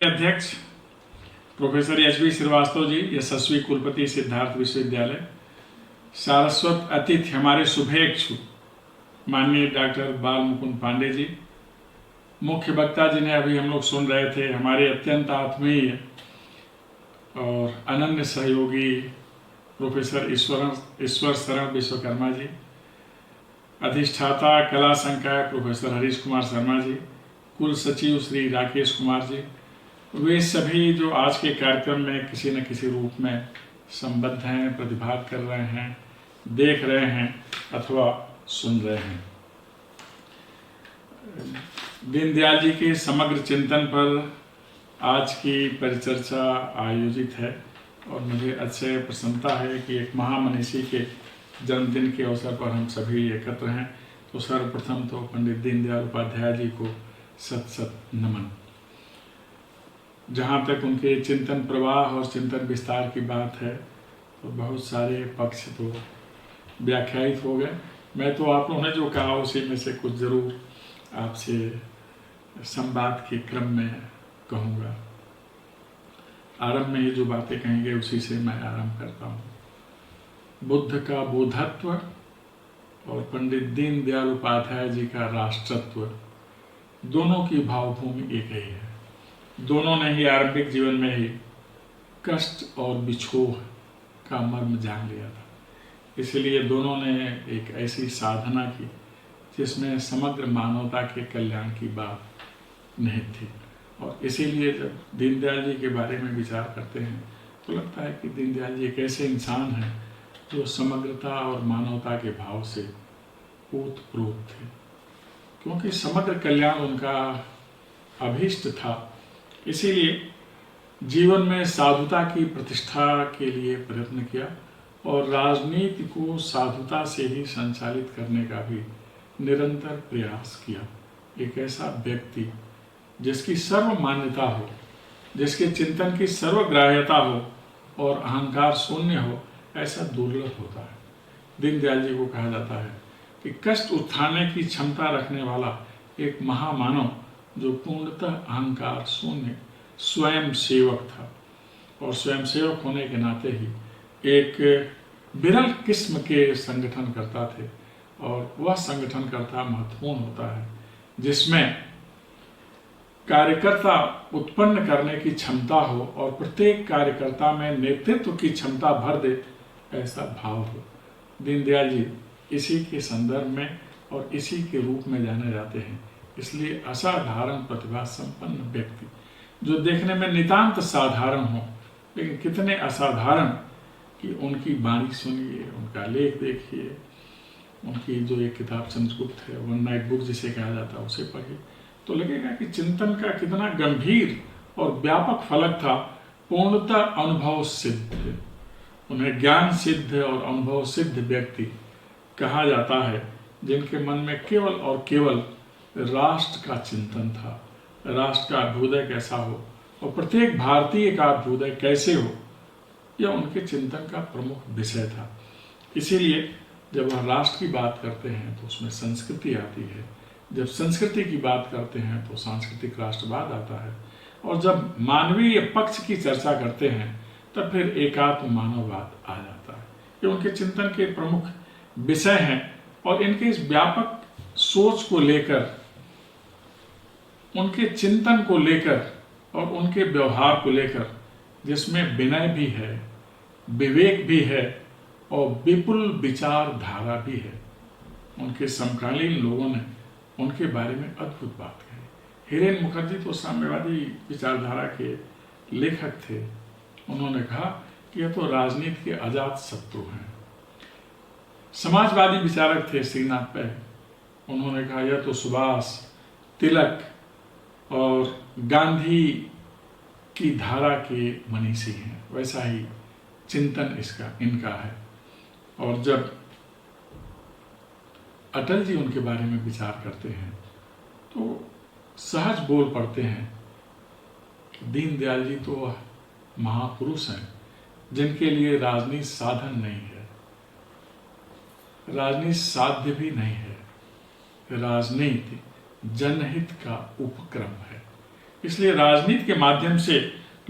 अध्यक्ष professor HB. Srivastava ji, यशस्वी कुलपति सिद्धार्थ विश्वविद्यालय, सारस्वत अतिथि हमारे शुभेच्छु माननीय डॉक्टर बाल मुकुंद पांडे जी, मुख्य वक्ता जिन्हें अभी हम लोग सुन रहे थे हमारे अत्यंत आत्मीय और अनन्य सहयोगी प्रोफेसर ईश्वर शरण विश्वकर्मा जी, अधिष्ठाता कला संकाय प्रोफेसर हरीश कुमार शर्मा जी, कुल सचिव श्री राकेश कुमार जी, वे सभी जो आज के कार्यक्रम में किसी न किसी रूप में संबद्ध हैं, प्रतिभाग कर रहे हैं, देख रहे हैं अथवा सुन रहे हैं। दीनदयाल जी के समग्र चिंतन पर आज की परिचर्चा आयोजित है और मुझे अतिशय प्रसन्नता है कि एक महामनीषी के जन्मदिन के अवसर पर हम सभी एकत्र हैं। तो सर्वप्रथम तो पंडित दीनदयाल उपाध्याय जी को सत सत नमन। जहाँ तक उनके चिंतन प्रवाह और चिंतन विस्तार की बात है तो बहुत सारे पक्ष तो व्याख्यायित हो गए। मैं तो आप लोगों ने जो कहा उसी में से कुछ ज़रूर आपसे संवाद के क्रम में कहूँगा। आरंभ में ये जो बातें कहेंगे उसी से मैं आरंभ करता हूँ। बुद्ध का बोधत्व और पंडित दीनदयाल उपाध्याय जी का राष्ट्रत्व, दोनों की भावभूमि एक ही है। दोनों ने ही आरंभिक जीवन में ही कष्ट और बिछोह का मर्म जान लिया था, इसलिए दोनों ने एक ऐसी साधना की जिसमें समग्र मानवता के कल्याण की बात निहित थी। और इसीलिए जब दीनदयाल जी के बारे में विचार करते हैं तो लगता है कि दीनदयाल जी एक ऐसे इंसान हैं जो समग्रता और मानवता के भाव से ओतप्रोत थे, क्योंकि समग्र कल्याण उनका अभीष्ट था। इसीलिए जीवन में साधुता की प्रतिष्ठा के लिए प्रयत्न किया और राजनीति को साधुता से ही संचालित करने का भी निरंतर प्रयास किया। एक ऐसा व्यक्ति जिसकी सर्व मान्यता हो, जिसके चिंतन की सर्वग्राह्यता हो और अहंकार शून्य हो, ऐसा दुर्लभ होता है। दीनदयाल जी को कहा जाता है कि कष्ट उठाने की क्षमता रखने वाला एक महामानव जो पूर्णतः अहंकार शून्य स्वयं सेवक था, और स्वयं सेवक होने के नाते ही एक विरल किस्म के संगठन करता थे। और वह संगठन करता महत्वपूर्ण होता है जिसमें कार्यकर्ता उत्पन्न करने की क्षमता हो और प्रत्येक कार्यकर्ता में नेतृत्व की क्षमता भर दे, ऐसा भाव हो। दीनदयाल जी इसी के संदर्भ में और इसी के रूप में जाने जाते हैं। इसलिए असाधारण प्रतिभा संपन्न व्यक्ति जो देखने में नितांत साधारण हो, लेकिन कितने असाधारण कि उनकी वाणी सुनिए, उनका लेख देखिए, उनकी जो एक किताब संस्कृत है, वन नाइट बुक जिसे कहा जाता है, उसे पढ़िए तो लगेगा कि चिंतन का कितना गंभीर और व्यापक फलक था। पूर्णतः अनुभव सिद्ध, उन्हें ज्ञान सिद्ध और अनुभव सिद्ध व्यक्ति कहा जाता है, जिनके मन में केवल और केवल राष्ट्र का चिंतन था। राष्ट्र का अभ्युदय कैसा हो और प्रत्येक भारतीय का अभ्युदय कैसे हो, यह उनके चिंतन का प्रमुख विषय था। इसीलिए जब वह राष्ट्र की बात करते हैं तो उसमें संस्कृति आती है, जब संस्कृति की बात करते हैं तो सांस्कृतिक राष्ट्रवाद आता है, और जब मानवीय पक्ष की चर्चा करते हैं तब फिर एकात्म मानववाद आ जाता है। ये उनके चिंतन के प्रमुख विषय हैं। और इनके इस व्यापक सोच को लेकर, उनके चिंतन को लेकर और उनके व्यवहार को लेकर, जिसमें विनय भी है, विवेक भी है और विपुल विचारधारा भी है, उनके समकालीन लोगों ने उनके बारे में अद्भुत बात कही। हिरेन मुखर्जी तो साम्यवादी विचारधारा के लेखक थे। उन्होंने कहा कि यह तो राजनीति के अजात शत्रु हैं। समाजवादी विचारक थे श्रीनाथ पै, उन्होंने कहा यह तो सुभाष, तिलक और गांधी की धारा के मनीषी हैं। वैसा ही चिंतन इनका है। और जब अटल जी उनके बारे में विचार करते हैं तो सहज बोल पड़ते हैं कि दीनदयाल जी तो महापुरुष हैं जिनके लिए राजनीति साधन नहीं है, राजनीति साध्य भी नहीं है। राजनीति जनहित का उपक्रम है। इसलिए राजनीति के माध्यम से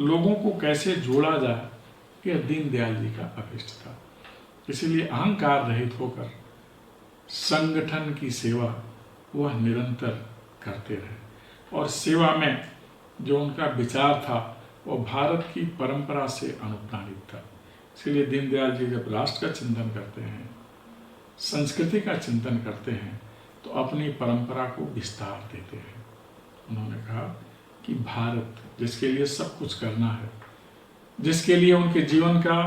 लोगों को कैसे जोड़ा जाए, यह दीनदयाल जी का अभिष्ट था। इसीलिए अहंकार रहित होकर संगठन की सेवा वह निरंतर करते रहे और सेवा में जो उनका विचार था वो भारत की परंपरा से अनुप्राणित था। इसलिए दीनदयाल जी जब राष्ट्र का चिंतन करते हैं, संस्कृति का चिंतन करते हैं, तो अपनी परंपरा को विस्तार देते हैं। उन्होंने कहा कि भारत जिसके लिए सब कुछ करना है, जिसके लिए उनके जीवन का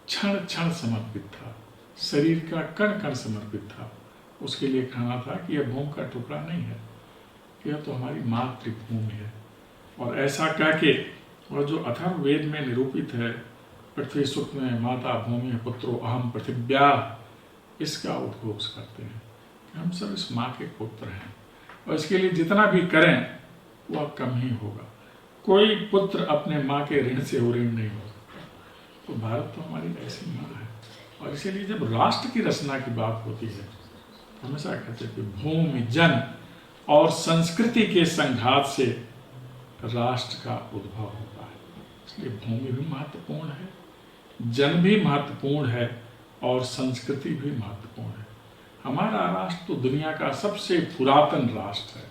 क्षण क्षण समर्पित था, शरीर का कण कण समर्पित था, उसके लिए कहना था कि यह भूमि का टुकड़ा नहीं है, यह तो हमारी मातृभूमि है। और ऐसा कह के और जो अथर्ववेद में निरूपित है, पृथ्वी सूक्त में माता भूमि पुत्रो अहम पृथिव्या, इसका उद्घोष करते हैं कि हम सब इस माँ के पुत्र हैं और इसके लिए जितना भी करें वह कम ही होगा। कोई पुत्र अपने माँ के ऋण से ऋण नहीं हो सकता। तो भारत तो हमारी ऐसी माँ है। और इसीलिए जब राष्ट्र की रचना की बात होती है, हमेशा कहते हैं कि भूमि जन और संस्कृति के संघात से राष्ट्र का उद्भव होता है। इसलिए भूमि भी महत्वपूर्ण है, जन भी महत्वपूर्ण है और संस्कृति भी महत्वपूर्ण है। हमारा राष्ट्र तो दुनिया का सबसे पुरातन राष्ट्र है।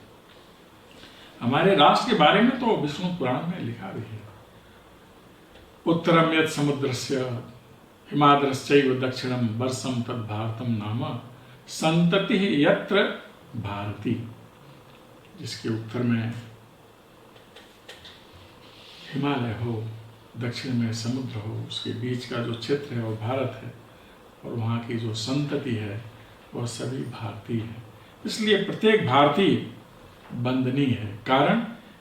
हमारे राष्ट्र के बारे में तो विष्णु पुराण में लिखा भी है, उत्तरम यत् समुद्रस्य हिमाद्रश्चैव दक्षिणम वर्षम तद् भारतम नाम संतति यत्र भारती। जिसके उत्तर में हिमालय हो, दक्षिण में समुद्र हो, उसके बीच का जो क्षेत्र है वो भारत है और वहाँ की जो संतति है वह सभी भारतीय है। इसलिए प्रत्येक भारतीय वंदनीय है। कारण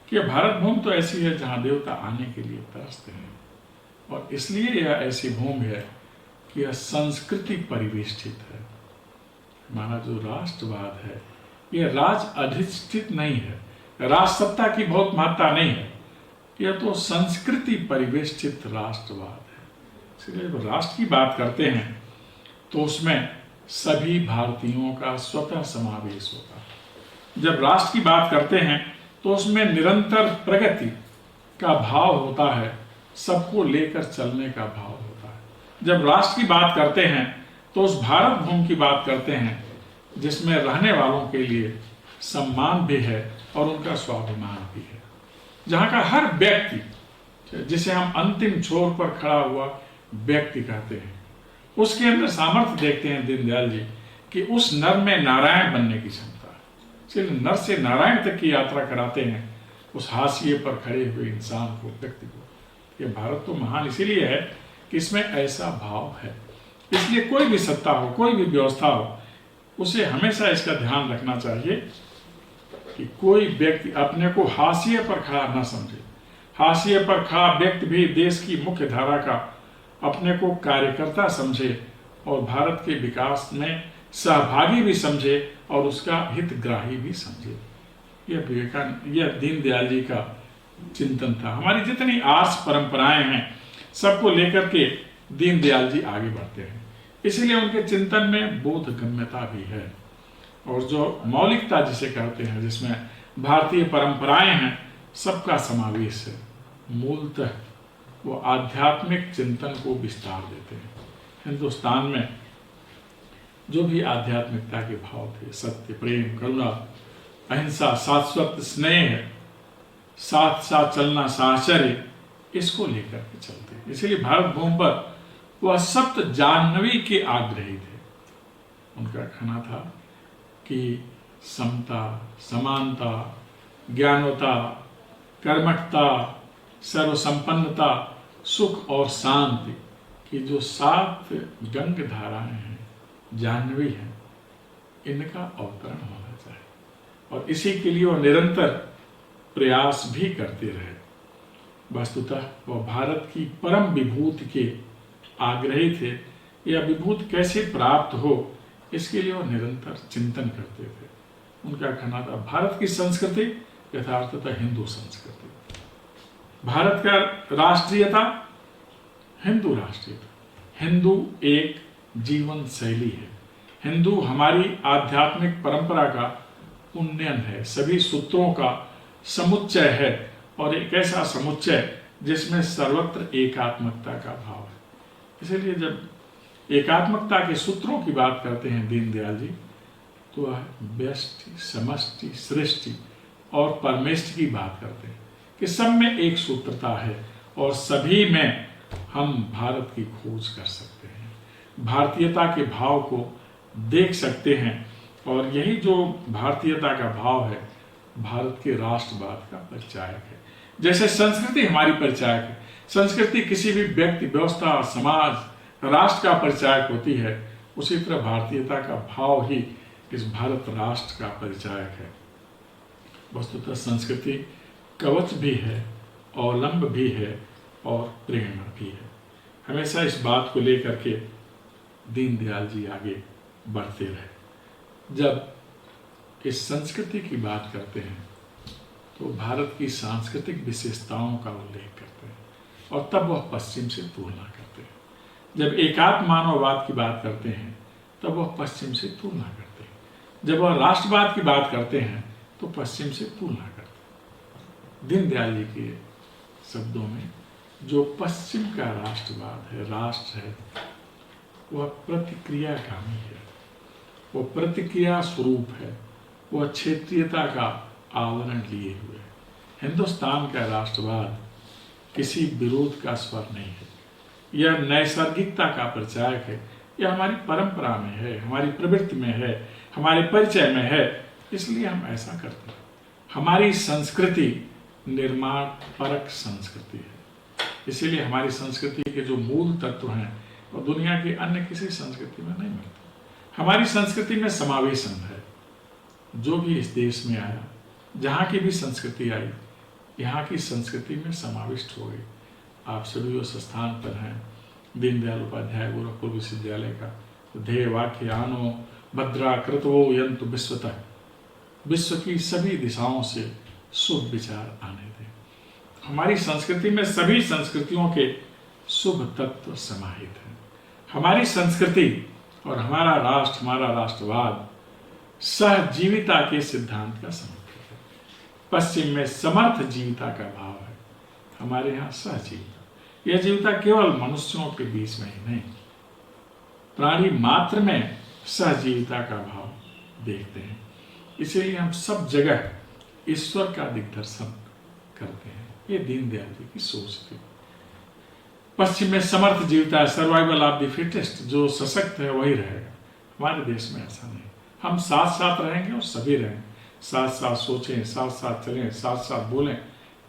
कि भारत भूमि तो ऐसी है जहाँ देवता आने के लिए तरसते हैं और इसलिए यह ऐसी भूमि है कि यह संस्कृति परिवेष्टित है। हमारा जो राष्ट्रवाद है यह राज अधिष्ठित नहीं है, राजसत्ता की बहुत महत्ता नहीं है, यह तो संस्कृति परिवेष्टित राष्ट्रवाद है। इसलिए जब राष्ट्र की बात करते हैं तो उसमें सभी भारतीयों का स्वतः समावेश होता है। जब राष्ट्र की बात करते हैं तो उसमें निरंतर प्रगति का भाव होता है, सबको लेकर चलने का भाव होता है। जब राष्ट्र की बात करते हैं तो उस भारत भूमि की बात करते हैं जिसमें रहने वालों के लिए सम्मान भी है और उनका स्वाभिमान भी है, जहाँ का हर व्यक्ति, जिसे हम अंतिम छोर पर खड़ा हुआ व्यक्ति कहते हैं, उसके अंदर सामर्थ्य देखते हैं दीनदयाल जी कि उस नर में नारायण बनने की क्षमता है। इसलिए नर से नारायण तक की यात्रा कराते हैं उस हाशिए पर खड़े हुए इंसान को, व्यक्ति को। ये भारत तो महान इसीलिए है कि इसमें ऐसा भाव है। इसलिए कोई भी सत्ता हो, कोई भी व्यवस्था हो, उसे हमेशा इसका ध्यान रखना चाहिए कि कोई व्यक्ति अपने को हाशिए पर खड़ा न समझे। हाशिए पर खड़ा व्यक्ति भी देश की मुख्य धारा का अपने को कार्यकर्ता समझे और भारत के विकास में सहभागी भी समझे और उसका हितग्राही भी समझे। यह दीनदयाल जी का चिंतन था। हमारी जितनी आर्ष परंपराएं हैं सबको लेकर के दीनदयाल जी आगे बढ़ते हैं। इसीलिए उनके चिंतन में बोधगम्यता भी है और जो मौलिकता जिसे कहते हैं, जिसमें भारतीय परंपराएं हैं, सबका समावेश है। मूलतः वो आध्यात्मिक चिंतन को विस्तार देते हैं। हिंदुस्तान में जो भी आध्यात्मिकता के भाव थे, सत्य, प्रेम, करुणा, अहिंसा, शाश्वत स्नेह, साथ साथ चलना, साहचर्य, इसको लेकर के चलते। इसीलिए भारत भूमि पर वह सप्त जाह्नवी के आग्रही थे। उनका कहना था कि समता, समानता, ज्ञानवता, कर्मठता, सर्वसंपन्नता, सुख और शांति की जो 7 गंग धाराएं हैं, जाह्नवी हैं, इनका अवतरण होना चाहिए और इसी के लिए वो निरंतर प्रयास भी करते रहे। वस्तुतः वह भारत की परम विभूति के आग्रही थे। यह विभूति कैसे प्राप्त हो, इसके लिए वो निरंतर चिंतन करते थे। उनका कहना था भारत की संस्कृति यथार्थतः हिंदू संस्कृति, भारत का राष्ट्रीयता हिंदू राष्ट्रीयता, हिंदू एक जीवन शैली है, हिंदू हमारी आध्यात्मिक परंपरा का उन्नयन है, सभी सूत्रों का समुच्चय है और एक ऐसा समुच्चय जिसमें सर्वत्र एकात्मकता का भाव है। इसलिए जब एकात्मकता के सूत्रों की बात करते हैं दीनदयाल जी, तो वह व्यष्टि, समष्टि, सृष्टि और परमेष्टि की बात करते हैं कि सब में एक सूत्रता है और सभी में हम भारत की खोज कर सकते हैं, भारतीयता के भाव को देख सकते हैं। और यही जो भारतीयता का भाव है भारत के राष्ट्रवाद का परिचायक है। जैसे संस्कृति हमारी परिचायक है, संस्कृति किसी भी व्यक्ति, व्यवस्था, समाज, राष्ट्र का परिचायक होती है, उसी तरह भारतीयता का भाव ही इस भारत राष्ट्र का परिचायक है। वस्तुतः संस्कृति कवच भी है, अवलंब भी है और प्रेरणा भी है। हमेशा इस बात को लेकर के दीनदयाल जी आगे बढ़ते रहे। जब इस संस्कृति की बात करते हैं तो भारत की सांस्कृतिक विशेषताओं का उल्लेख करते हैं और तब वह पश्चिम से तुलना करते हैं। जब एकात्म मानववाद की बात करते हैं तब वह पश्चिम से तुलना करते हैं। जब वह राष्ट्रवाद की बात करते हैं तो पश्चिम से तुलना करते हैं। दीनदयाल जी के शब्दों में जो पश्चिम का राष्ट्रवाद है, राष्ट्र है, वह प्रतिक्रियागामी है, वह प्रतिक्रिया स्वरूप है, वह क्षेत्रीयता का आवरण लिए हुए है। हिंदुस्तान का राष्ट्रवाद किसी विरोध का स्वर नहीं है, यह नैसर्गिकता का परिचायक है, यह हमारी परंपरा में है, हमारी प्रवृत्ति में है, हमारे परिचय में है, इसलिए हम ऐसा करते हैं। हमारी संस्कृति निर्माण परक संस्कृति है, इसीलिए हमारी संस्कृति के जो मूल तत्व हैं वो दुनिया की अन्य किसी संस्कृति में नहीं मिलते। हमारी संस्कृति में समावेशन है, जो भी इस देश में आया, जहाँ की भी संस्कृति आई, यहाँ की संस्कृति में समाविष्ट हो गई। आप सभी उस स्थान पर हैं, दीनदयाल उपाध्याय गोरखपुर विश्वविद्यालय का ध्येय वाक्य आनो भद्रा कृतवो यंतु विश्वतः, विश्व की सभी दिशाओं से शुभ विचार आने दें। हमारी संस्कृति में सभी संस्कृतियों के शुभ तत्व समाहित हैं। हमारी संस्कृति और हमारा राष्ट्र, हमारा राष्ट्रवाद सहजीविता के सिद्धांत का समर्पित है। पश्चिम में समर्थ जीविता का भाव है, हमारे यहाँ सहजीविता। यह जीविता केवल मनुष्यों के बीच में ही नहीं, प्राणी मात्र में सहजीविता का भाव देखते हैं। इसीलिए हम सब जगह ईश्वर का दिग्दर्शन करते हैं। ये दीनदयाल जी की सोच थी। पश्चिम में समर्थ जीविता है, सर्वाइवल ऑफ द फिटेस्ट, जो सशक्त है वही रहेगा। हमारे देश में ऐसा नहीं, हम साथ साथ रहेंगे और सभी रहेंगे, साथ साथ सोचें, साथ साथ चलें, साथ साथ बोलें।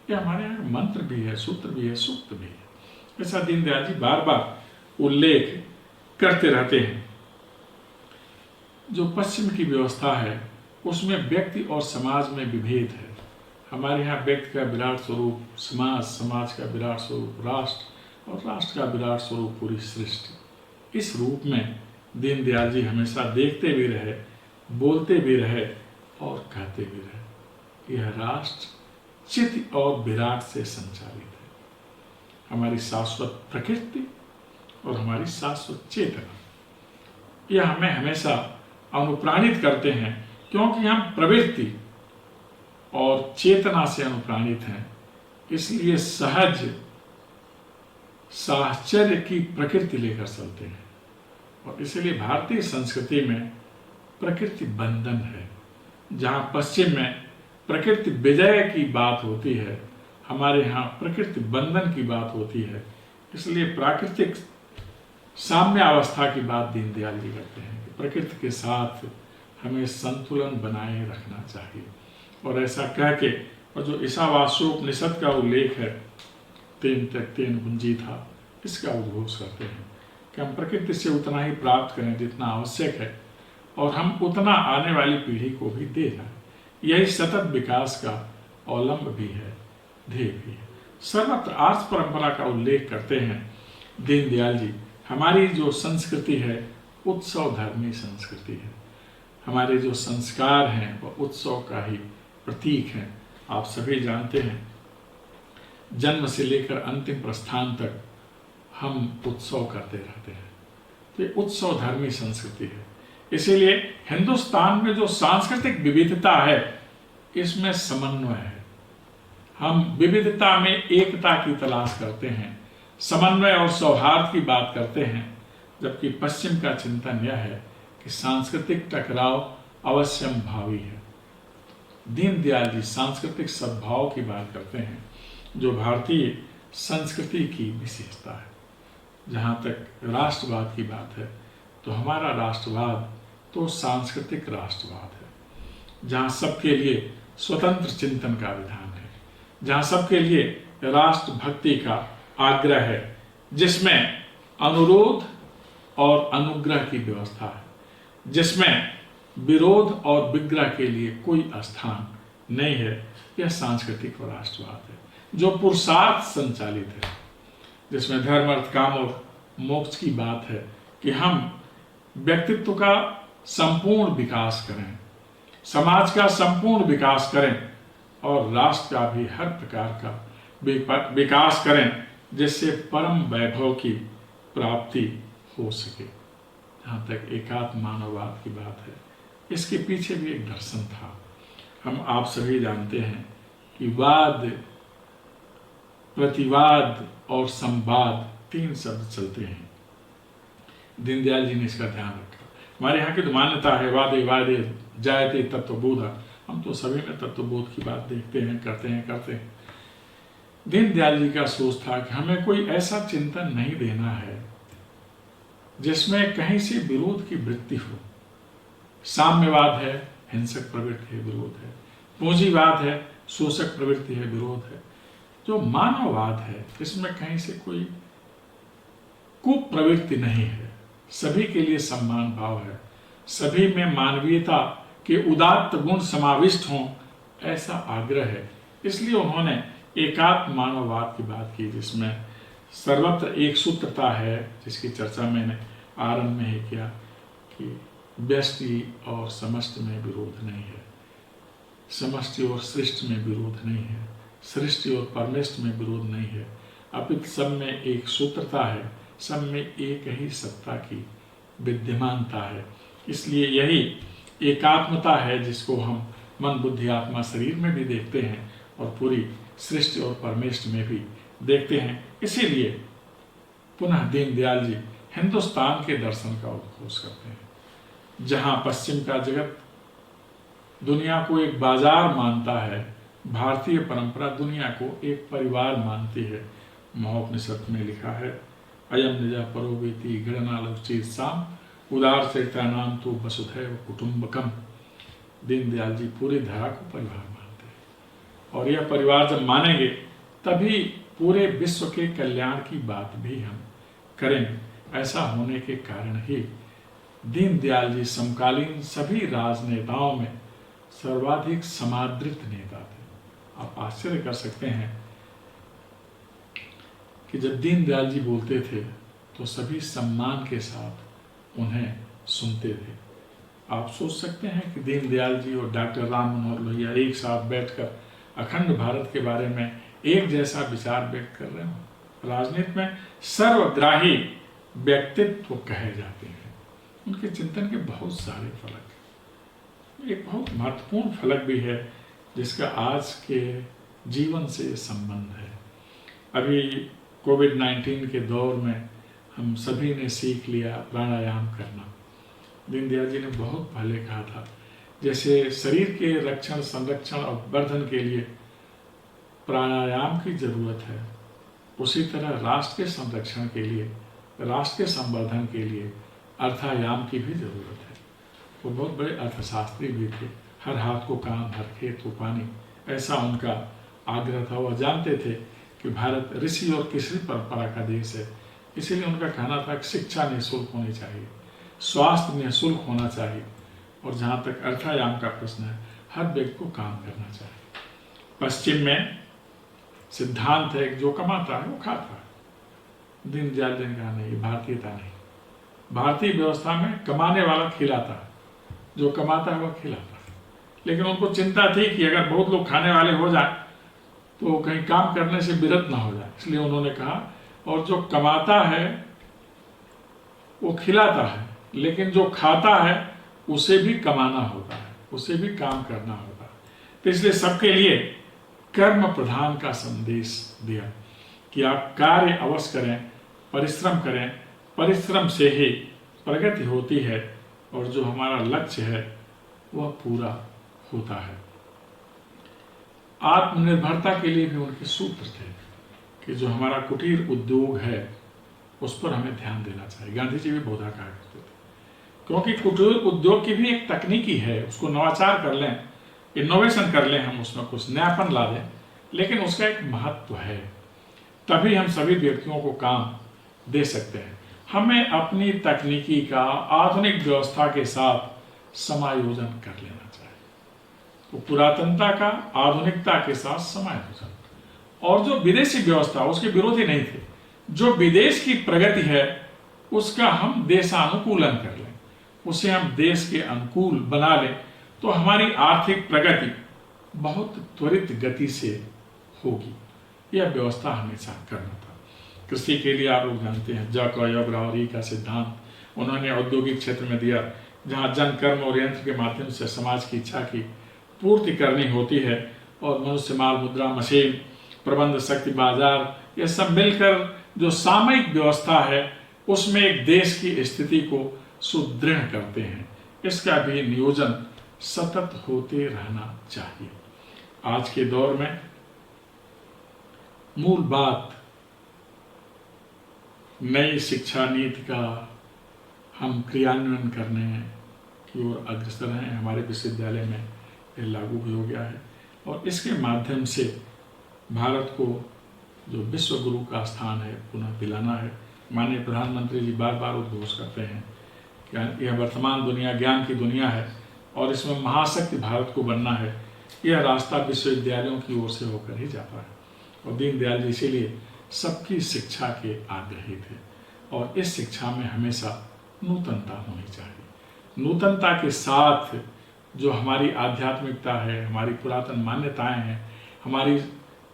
ये हमारे यहाँ मंत्र भी है, सूत्र भी है, सूक्त भी है। ऐसा दीनदयाल जी बार बार उल्लेख करते रहते हैं। जो पश्चिम की व्यवस्था है उसमें व्यक्ति और समाज में विभेद है। हमारे यहाँ व्यक्ति का विराट स्वरूप समाज, समाज का विराट स्वरूप राष्ट्र और राष्ट्र का विराट स्वरूप पूरी सृष्टि। इस रूप में दीनदयाल जी हमेशा देखते भी रहे, बोलते भी रहे और कहते भी रहे। यह राष्ट्र चित और विराट से संचालित है। हमारी शाश्वत प्रकृति और हमारी शाश्वत चेतना, यह हमें हमेशा अनुप्राणित करते हैं, क्योंकि हम प्रवृत्ति और चेतना से अनुप्राणित हैं। इसलिए सहज साहचर्य की प्रकृति लेकर चलते हैं। और इसलिए भारतीय संस्कृति में प्रकृति बंधन है। जहाँ पश्चिम में प्रकृति विजय की बात होती है, हमारे यहाँ प्रकृति बंधन की बात होती है। इसलिए प्राकृतिक साम्यावस्था की बात दीनदयाल जी करते हैं कि प्रकृति के साथ हमें संतुलन बनाए रखना चाहिए। और ऐसा कह के, और जो ईशावास्योपनिषद का उल्लेख है, तेन तक तेन भुंजी था, इसका उद्घोष करते हैं कि हम प्रकृति से उतना ही प्राप्त करें जितना आवश्यक है, और हम उतना आने वाली पीढ़ी को भी दे जाएं। यही सतत विकास का अवलंब भी है, ध्येय भी है। सर्वत्र आर्ष परंपरा का उल्लेख करते हैं दीनदयाल जी। हमारी जो संस्कृति है उत्सव धर्मी संस्कृति है। हमारे जो संस्कार हैं वह उत्सव का ही प्रतीक हैं। आप सभी जानते हैं, जन्म से लेकर अंतिम प्रस्थान तक हम उत्सव करते रहते हैं। तो ये उत्सव धर्मी संस्कृति है। इसीलिए हिंदुस्तान में जो सांस्कृतिक विविधता है, इसमें समन्वय है। हम विविधता में एकता की तलाश करते हैं, समन्वय और सौहार्द की बात करते हैं, जबकि पश्चिम का चिंतन यह है कि सांस्कृतिक टकराव अवश्यम भावी है। दीनदयाल जी सांस्कृतिक सद्भाव की बात करते हैं, जो भारतीय संस्कृति की विशेषता है। जहाँ तक राष्ट्रवाद की बात है, तो हमारा राष्ट्रवाद तो सांस्कृतिक राष्ट्रवाद है, जहाँ सबके लिए स्वतंत्र चिंतन का विधान है, जहाँ सबके लिए राष्ट्रभक्ति का आग्रह है, जिसमें अनुरोध और अनुग्रह की व्यवस्था है, जिसमें विरोध और विग्रह के लिए कोई स्थान नहीं है। यह सांस्कृतिक और राष्ट्रवाद है, जो पुरुषार्थ संचालित है, जिसमें धर्म अर्थ काम और मोक्ष की बात है कि हम व्यक्तित्व का संपूर्ण विकास करें, समाज का संपूर्ण विकास करें और राष्ट्र का भी हर प्रकार का विकास करें, जिससे परम वैभव की प्राप्ति हो सके। जहाँ तक एकात्म मानववाद की बात है, इसके पीछे भी एक दर्शन था। हम आप सभी जानते हैं कि वाद, प्रतिवाद और संवाद 3 शब्द चलते हैं। दीनदयाल जी ने इसका ध्यान रखा। हमारे यहाँ की तो मान्यता है वादे वादे जायते तत्वबोध। हम तो सभी में तत्वबोध की बात देखते हैं, करते हैं। दीनदयाल जी का सोच था कि हमें कोई ऐसा चिंतन नहीं देना है जिसमें कहीं से विरोध की वृत्ति हो। साम्यवाद है, हिंसक प्रवृत्ति है, विरोध है। पूंजीवाद है, शोषक प्रवृत्ति है, विरोध है। जो मानववाद है, इसमें कहीं से कोई कुप्रवृत्ति नहीं है, सभी के लिए सम्मान भाव है, सभी में मानवीयता के उदात्त गुण समाविष्ट हों, ऐसा आग्रह है। इसलिए उन्होंने एकात्म मानववाद की बात की, जिसमें सर्वत्र एक सूत्रता है, जिसकी चर्चा मैंने आरंभ में ही किया कि व्यष्टि और समष्टि में विरोध नहीं है, समष्टि और सृष्टि में विरोध नहीं है, सृष्टि और परमेष्टि में विरोध नहीं है, अपितु सब में एक सूत्रता है, सब में एक ही सत्ता की विद्यमानता है। इसलिए यही एकात्मता है जिसको हम मन बुद्धि आत्मा शरीर में भी देखते हैं और पूरी सृष्टि और परमेष्टि में भी देखते हैं। इसीलिए पुनः दीनदयाल जी हिंदुस्तान के दर्शन का उद्घोष करते हैं, जहाँ पश्चिम का जगत दुनिया को एक बाजार मानता है, भारतीय परंपरा दुनिया को एक परिवार मानती है। महोपनिषद में लिखा है, अयम निजा परोवेति गणनालोचित साम उदार चरिता नाम तो वसुधैव कुटुंबकम। दीनदयाल जी पूरी धरा को परिवार मानते हैं, और यह परिवार जब मानेंगे तभी पूरे विश्व के कल्याण की बात भी हम करेंगे। ऐसा होने के कारण ही दीनदयाल जी समकालीन सभी राजनेताओं में सर्वाधिक समादृत नेता थे। आप आश्चर्य कर सकते हैं कि जब दीनदयाल जी बोलते थे तो सभी सम्मान के साथ उन्हें सुनते थे। आप सोच सकते हैं कि दीनदयाल जी और डॉक्टर राम मनोहर लोहिया एक साथ बैठकर अखंड भारत के बारे में एक जैसा विचार व्यक्त कर रहे हो। राजनीति में सर्वग्राही व्यक्तित्व कहे जाते हैं। उनके चिंतन के बहुत सारे फलक, एक बहुत महत्वपूर्ण फलक भी है जिसका आज के जीवन से संबंध है। अभी कोविड-19 के दौर में हम सभी ने सीख लिया प्राणायाम करना। दीनदयाल जी ने बहुत पहले कहा था, जैसे शरीर के रक्षण, संरक्षण और वर्धन के लिए प्राणायाम की जरूरत है, उसी तरह राष्ट्र के संरक्षण के लिए, राष्ट्र के संवर्धन के लिए अर्थायाम की भी जरूरत है। वो बहुत बड़े अर्थशास्त्री भी थे। हर हाथ को काम, हर खेत को पानी, ऐसा उनका आग्रह था। वह जानते थे कि भारत ऋषि और कृषि परंपरा का देश है, इसीलिए उनका कहना था कि शिक्षा निःशुल्क होनी चाहिए, स्वास्थ्य निःशुल्क होना चाहिए, और जहाँ तक अर्थायाम का प्रश्न है, हर व्यक्ति को काम करना चाहिए। पश्चिम में सिद्धांत है कि जो कमाता है वो खाता है। दीनदयाल जी ने कहा नहीं, भारतीयता नहीं। भारतीय व्यवस्था में कमाने वाला खिलाता है, जो कमाता है वह खिलाता है। लेकिन उनको चिंता थी कि अगर बहुत लोग खाने वाले हो जाए तो कहीं काम करने से विरत ना हो जाए, इसलिए उन्होंने कहा और जो कमाता है वो खिलाता है, लेकिन जो खाता है उसे भी कमाना होता है, उसे भी काम करना होता है। तो इसलिए सबके लिए कर्म प्रधान का संदेश दिया कि आप कार्य अवश्य करें, परिश्रम करें, परिश्रम से ही प्रगति होती है और जो हमारा लक्ष्य है वह पूरा होता है। आत्मनिर्भरता के लिए भी उनके सूत्र थे कि जो हमारा कुटीर उद्योग है उस पर हमें ध्यान देना चाहिए। गांधी जी भी बहुधा कहा करते थे, क्योंकि कुटीर उद्योग की भी एक तकनीकी है, उसको नवाचार कर लें, इनोवेशन कर लें, हम उसमें कुछ नयापन ला दें, लेकिन उसका एक महत्व है, तभी हम सभी व्यक्तियों को काम दे सकते हैं। हमें अपनी तकनीकी का आधुनिक व्यवस्था के साथ समायोजन कर लेना चाहिए। तो पुरातनता का आधुनिकता के साथ समायोजन, और जो विदेशी व्यवस्था उसके विरोधी नहीं थे, जो विदेश की प्रगति है उसका हम देशानुकूलन कर लें, उसे हम देश के अनुकूल बना लें, तो हमारी आर्थिक प्रगति बहुत त्वरित गति से होगी। यह व्यवस्था हमेशा करना था। कृषि के लिए आप लोग जानते हैं ज क य बराबर ई का सिद्धांत उन्होंने औद्योगिक क्षेत्र में दिया, जहाँ जन, कर्म और यंत्र के माध्यम से समाज की इच्छा की पूर्ति करनी होती है, और मनुष्य, माल, मुद्रा, मशीन, प्रबंध शक्ति, बाजार, ये सब मिलकर जो सामयिक व्यवस्था है उसमें एक देश की स्थिति को सुदृढ़ करते हैं। इसका भी नियोजन सतत होते रहना चाहिए। आज के दौर में मूल बात नई शिक्षा नीति का हम क्रियान्वयन करने की ओर अग्रसर हैं। हमारे विश्वविद्यालय में यह लागू भी हो गया है, और इसके माध्यम से भारत को जो विश्व गुरु का स्थान है पुनः दिलाना है। माननीय प्रधानमंत्री जी बार बार उद्घोष करते हैं कि यह वर्तमान दुनिया ज्ञान की दुनिया है और इसमें महाशक्ति भारत को बनना है। यह रास्ता विश्वविद्यालयों की ओर से होकर ही जाता है, और दीनदयाल जी इसीलिए सबकी शिक्षा के आग्रही थे, और इस शिक्षा में हमेशा नूतनता होनी चाहिए। नूतनता के साथ जो हमारी आध्यात्मिकता है, हमारी पुरातन मान्यताएं हैं, हमारी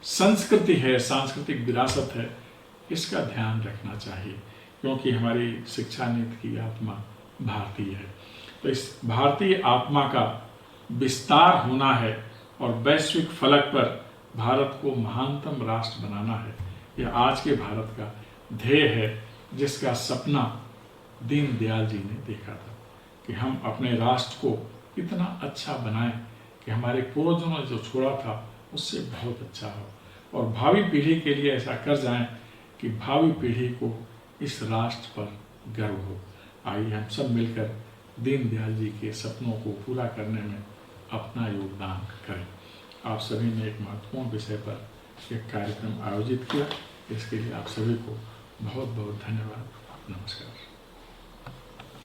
संस्कृति है, सांस्कृतिक विरासत है, इसका ध्यान रखना चाहिए, क्योंकि हमारी शिक्षा नीति की आत्मा भारतीय है। तो इस भारतीय आत्मा का विस्तार होना है और वैश्विक फलक पर भारत को महानतम राष्ट्र बनाना है। यह आज के भारत का ध्येय है, जिसका सपना दीनदयाल जी ने देखा था कि हम अपने राष्ट्र को इतना अच्छा बनाएं कि हमारे पूर्वजों ने जो छोड़ा था उससे बहुत अच्छा हो, और भावी पीढ़ी के लिए ऐसा कर जाएं कि भावी पीढ़ी को इस राष्ट्र पर गर्व हो। आइए हम सब मिलकर दीनदयाल जी के सपनों को पूरा करने में अपना योगदान करें। आप सभी ने एक महत्वपूर्ण विषय पर एक कार्यक्रम आयोजित किया, इसके लिए आप सभी को बहुत बहुत धन्यवाद। नमस्कार।